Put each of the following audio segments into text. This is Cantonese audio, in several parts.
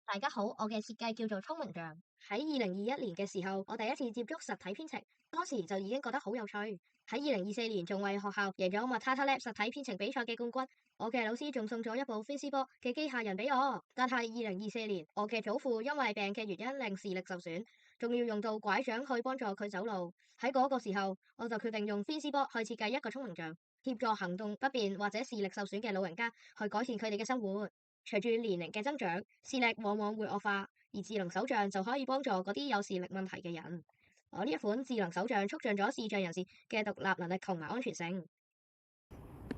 大家好，我嘅設計叫做聰明象。喺2021年嘅時候，我第一次接觸實體編程，當時就已經覺得好有趣。喺2024年仲為學校贏咗 MATATA Lab 實體編程比賽嘅冠軍。我嘅老師仲送咗一部 FeasiBot 嘅機械人俾我。但係2024年，我嘅祖父因為病嘅原因令視力受損，仲要用到拐杖去幫助佢走路。喺嗰個時候，我就決定用 FeasiBot 去設計一個聰明象，協助行動不便或者視力受損嘅老人家去改善佢哋嘅生活。隨住年齡嘅增長，視力往往會惡化，而智能手杖就可以幫助嗰啲有視力問題嘅人。我呢一款智能手杖促進咗視障人士嘅獨立能力同埋安全性。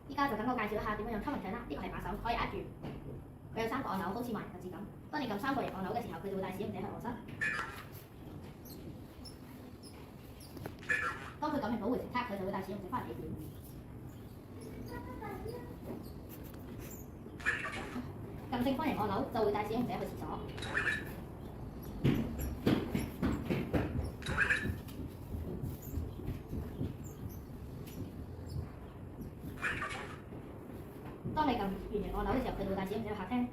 依家就等我介紹一下點樣用聰明杖啦。呢個係把手，可以握住，佢有3個按鈕，好似盲人嘅字咁。當你撳3個型按鈕嘅時候，佢就會帶使用者去臥室。當佢撳完保護乘卡，佢就會帶使用者返嚟起點。撳正方形按鈕就會帶使用者去廁所。當你撳圓形按鈕嘅時候，佢就會帶使用者去客廳。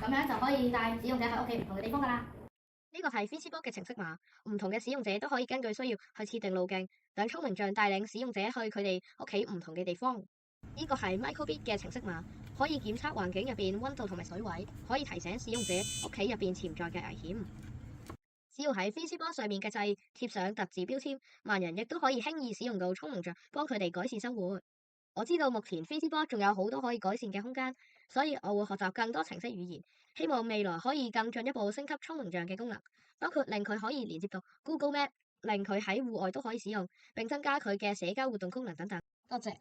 咁樣就可以帶使用者喺屋企唔同嘅地方㗎啦。呢個係 FeasiBot 嘅程式碼，唔同嘅使用者都可以根據需要去設定路徑，等聰明象帶領使用者去佢哋屋企唔同嘅地方。呢個係 Microbit 嘅程式碼，可以檢測環境入邊溫度同埋水位，可以提醒使用者屋企入邊潛在嘅危險。只要喺 FeasiBot 上面嘅掣貼上特製標籤，盲人亦都可以輕易使用到聰明象，幫佢哋改善生活。我知道目前 FeasiBot 仲有好多可以改善嘅空間，所以我會學習更多程式語言，希望未來可以更進一步升級聰明象嘅功能，包括令佢可以連接到 Google Map，令佢喺戶外都可以使用，並增加佢嘅社交活動功能等等。多謝。